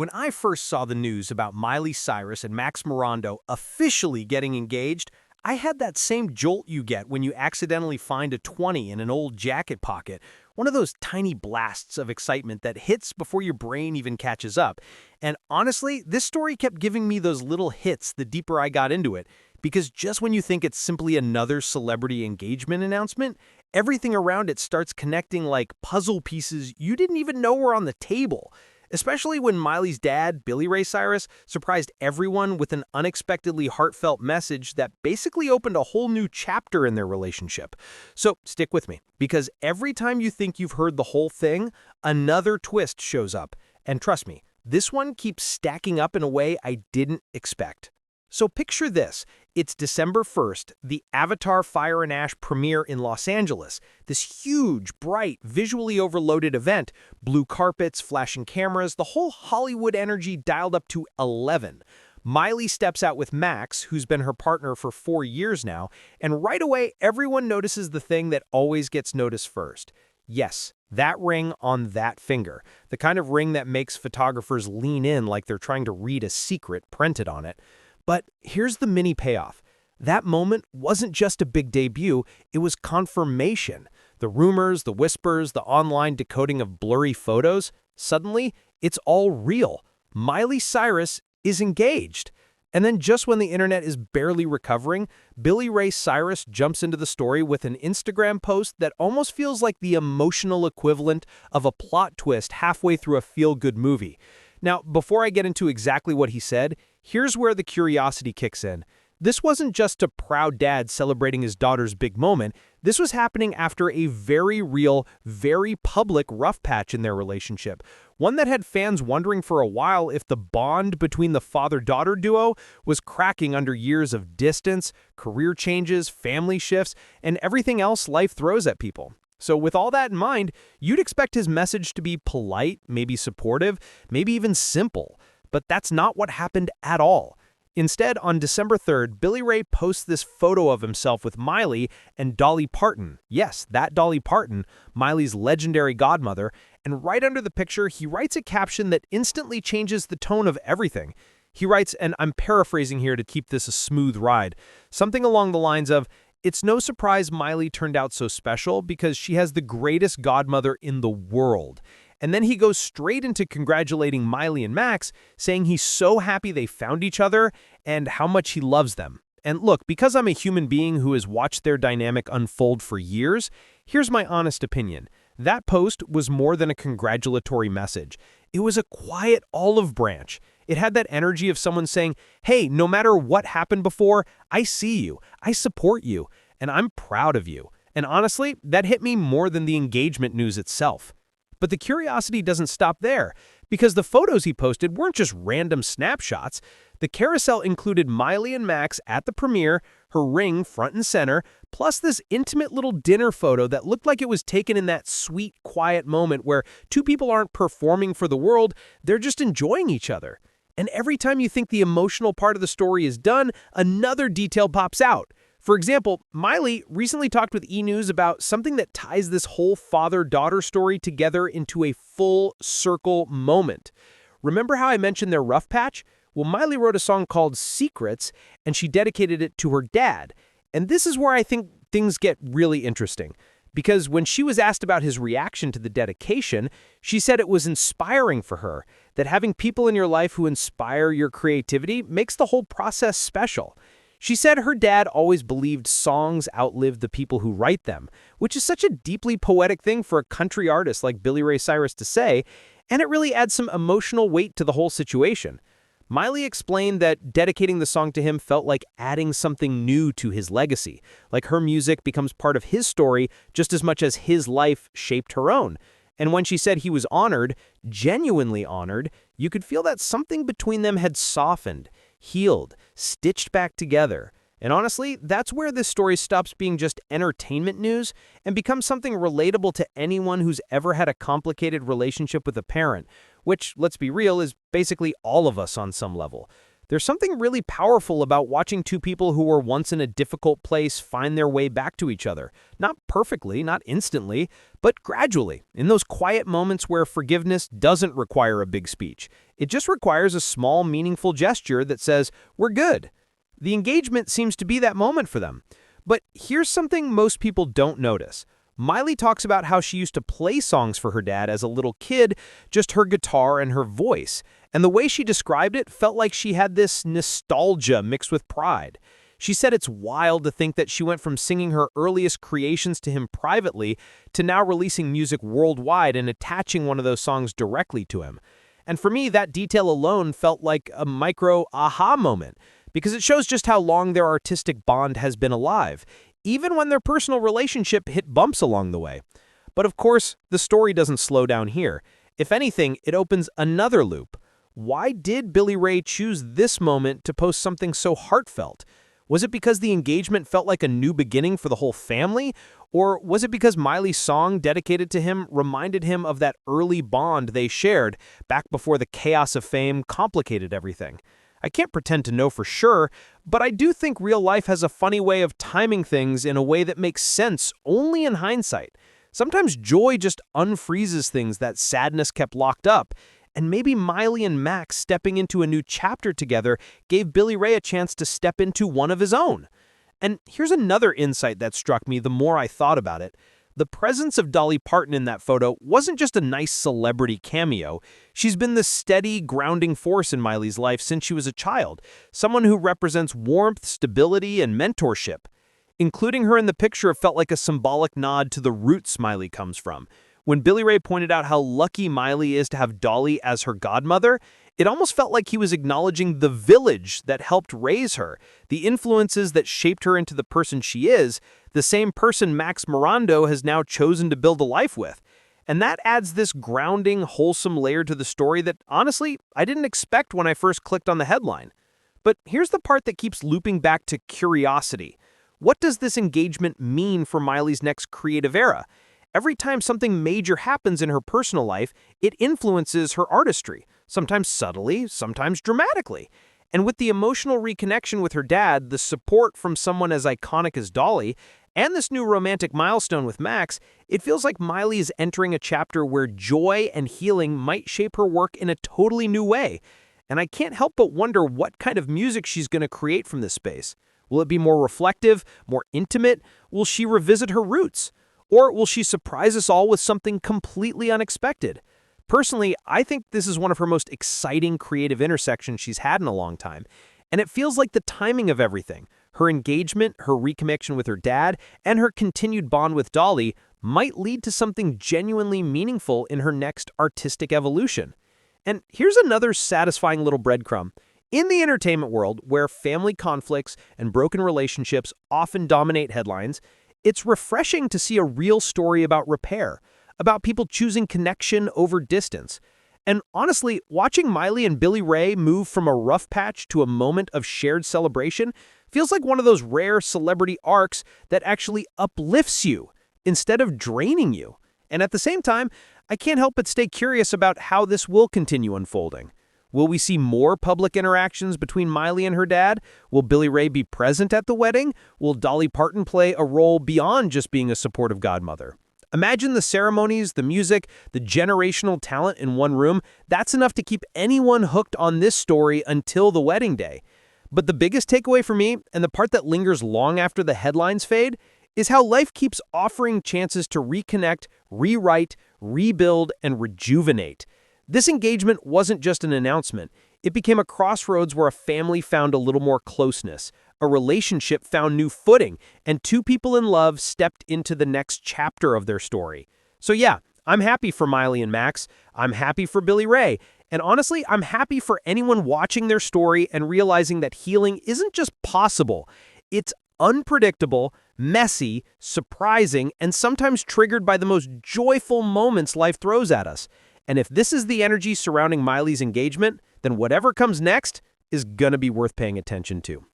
When I first saw the news about Miley Cyrus and Max Morando officially getting engaged, I had that same jolt you get when you accidentally find a 20 in an old jacket pocket, one of those tiny blasts of excitement that hits before your brain even catches up. And honestly, this story kept giving me those little hits the deeper I got into it, because just when you think it's simply another celebrity engagement announcement, everything around it starts connecting like puzzle pieces you didn't even know were on the table. Especially when Miley's dad, Billy Ray Cyrus, surprised everyone with an unexpectedly heartfelt message that basically opened a whole new chapter in their relationship. So stick with me, because every time you think you've heard the whole thing, another twist shows up. And trust me, this one keeps stacking up in a way I didn't expect. So picture this. It's December 1st, the Avatar Fire and Ash premiere in Los Angeles. This huge, bright, visually overloaded event, blue carpets, flashing cameras, the whole Hollywood energy dialed up to 11. Miley steps out with Max, who's been her partner for 4 years now, and right away everyone notices the thing that always gets noticed first. Yes, that ring on that finger, the kind of ring that makes photographers lean in like they're trying to read a secret printed on it. But here's the mini payoff. That moment wasn't just a big debut, it was confirmation. The rumors, the whispers, the online decoding of blurry photos, suddenly, it's all real. Miley Cyrus is engaged. And then just when the internet is barely recovering, Billy Ray Cyrus jumps into the story with an Instagram post that almost feels like the emotional equivalent of a plot twist halfway through a feel-good movie. Now, before I get into exactly what he said, here's where the curiosity kicks in. This wasn't just a proud dad celebrating his daughter's big moment. This was happening after a very real, very public rough patch in their relationship. One that had fans wondering for a while if the bond between the father-daughter duo was cracking under years of distance, career changes, family shifts, and everything else life throws at people. So with all that in mind, you'd expect his message to be polite, maybe supportive, maybe even simple. But that's not what happened at all. Instead, on December 3rd, Billy Ray posts this photo of himself with Miley and Dolly Parton. Yes, that Dolly Parton, Miley's legendary godmother. And right under the picture, he writes a caption that instantly changes the tone of everything. He writes, and I'm paraphrasing here to keep this a smooth ride, something along the lines of, "It's no surprise Miley turned out so special because she has the greatest godmother in the world." And then he goes straight into congratulating Miley and Max, saying he's so happy they found each other and how much he loves them. And look, because I'm a human being who has watched their dynamic unfold for years, here's my honest opinion. That post was more than a congratulatory message. It was a quiet olive branch. It had that energy of someone saying, hey, no matter what happened before, I see you, I support you, and I'm proud of you. And honestly, that hit me more than the engagement news itself. But the curiosity doesn't stop there, because the photos he posted weren't just random snapshots. The carousel included Miley and Max at the premiere, her ring front and center, plus this intimate little dinner photo that looked like it was taken in that sweet, quiet moment where two people aren't performing for the world, they're just enjoying each other. And every time you think the emotional part of the story is done, another detail pops out. For example, Miley recently talked with E! News about something that ties this whole father-daughter story together into a full circle moment. Remember how I mentioned their rough patch? Well, Miley wrote a song called Secrets, and she dedicated it to her dad. And this is where I think things get really interesting. Because when she was asked about his reaction to the dedication, she said it was inspiring for her, that having people in your life who inspire your creativity makes the whole process special. She said her dad always believed songs outlived the people who write them, which is such a deeply poetic thing for a country artist like Billy Ray Cyrus to say, and it really adds some emotional weight to the whole situation. Miley explained that dedicating the song to him felt like adding something new to his legacy, like her music becomes part of his story just as much as his life shaped her own. And when she said he was honored, genuinely honored, you could feel that something between them had softened, healed, stitched back together. And honestly, that's where this story stops being just entertainment news and becomes something relatable to anyone who's ever had a complicated relationship with a parent, which, let's be real, is basically all of us on some level. There's something really powerful about watching two people who were once in a difficult place find their way back to each other. Not perfectly, not instantly, but gradually, in those quiet moments where forgiveness doesn't require a big speech. It just requires a small, meaningful gesture that says, "We're good." The engagement seems to be that moment for them. But here's something most people don't notice. Miley talks about how she used to play songs for her dad as a little kid, just her guitar and her voice. And the way she described it felt like she had this nostalgia mixed with pride. She said it's wild to think that she went from singing her earliest creations to him privately to now releasing music worldwide and attaching one of those songs directly to him. And for me, that detail alone felt like a micro aha moment, because it shows just how long their artistic bond has been alive, even when their personal relationship hit bumps along the way. But of course, the story doesn't slow down here. If anything, it opens another loop. Why did Billy Ray choose this moment to post something so heartfelt? Was it because the engagement felt like a new beginning for the whole family? Or was it because Miley's song dedicated to him reminded him of that early bond they shared back before the chaos of fame complicated everything? I can't pretend to know for sure, but I do think real life has a funny way of timing things in a way that makes sense only in hindsight. Sometimes joy just unfreezes things that sadness kept locked up, and maybe Miley and Max stepping into a new chapter together gave Billy Ray a chance to step into one of his own. And here's another insight that struck me the more I thought about it. The presence of Dolly Parton in that photo wasn't just a nice celebrity cameo. She's been the steady, grounding force in Miley's life since she was a child, someone who represents warmth, stability, and mentorship. Including her in the picture felt like a symbolic nod to the roots Miley comes from. When Billy Ray pointed out how lucky Miley is to have Dolly as her godmother, it almost felt like he was acknowledging the village that helped raise her, the influences that shaped her into the person she is, the same person Max Morando has now chosen to build a life with. And that adds this grounding, wholesome layer to the story that, honestly, I didn't expect when I first clicked on the headline. But here's the part that keeps looping back to curiosity. What does this engagement mean for Miley's next creative era? Every time something major happens in her personal life, it influences her artistry, sometimes subtly, sometimes dramatically. And with the emotional reconnection with her dad, the support from someone as iconic as Dolly, and this new romantic milestone with Max, it feels like Miley is entering a chapter where joy and healing might shape her work in a totally new way. And I can't help but wonder what kind of music she's going to create from this space. Will it be more reflective, more intimate? Will she revisit her roots? Or will she surprise us all with something completely unexpected? Personally, I think this is one of her most exciting creative intersections she's had in a long time. And it feels like the timing of everything, her engagement, her reconnection with her dad, and her continued bond with Dolly might lead to something genuinely meaningful in her next artistic evolution. And here's another satisfying little breadcrumb. In the entertainment world, where family conflicts and broken relationships often dominate headlines, it's refreshing to see a real story about repair, about people choosing connection over distance. And honestly, watching Miley and Billy Ray move from a rough patch to a moment of shared celebration feels like one of those rare celebrity arcs that actually uplifts you instead of draining you. And at the same time, I can't help but stay curious about how this will continue unfolding. Will we see more public interactions between Miley and her dad? Will Billy Ray be present at the wedding? Will Dolly Parton play a role beyond just being a supportive godmother? Imagine the ceremonies, the music, the generational talent in one room. That's enough to keep anyone hooked on this story until the wedding day. But the biggest takeaway for me, and the part that lingers long after the headlines fade, is how life keeps offering chances to reconnect, rewrite, rebuild, and rejuvenate. This engagement wasn't just an announcement. It became a crossroads where a family found a little more closeness, a relationship found new footing, and two people in love stepped into the next chapter of their story. So yeah, I'm happy for Miley and Max. I'm happy for Billy Ray. And honestly, I'm happy for anyone watching their story and realizing that healing isn't just possible. It's unpredictable, messy, surprising, and sometimes triggered by the most joyful moments life throws at us. And if this is the energy surrounding Miley's engagement, then whatever comes next is gonna be worth paying attention to.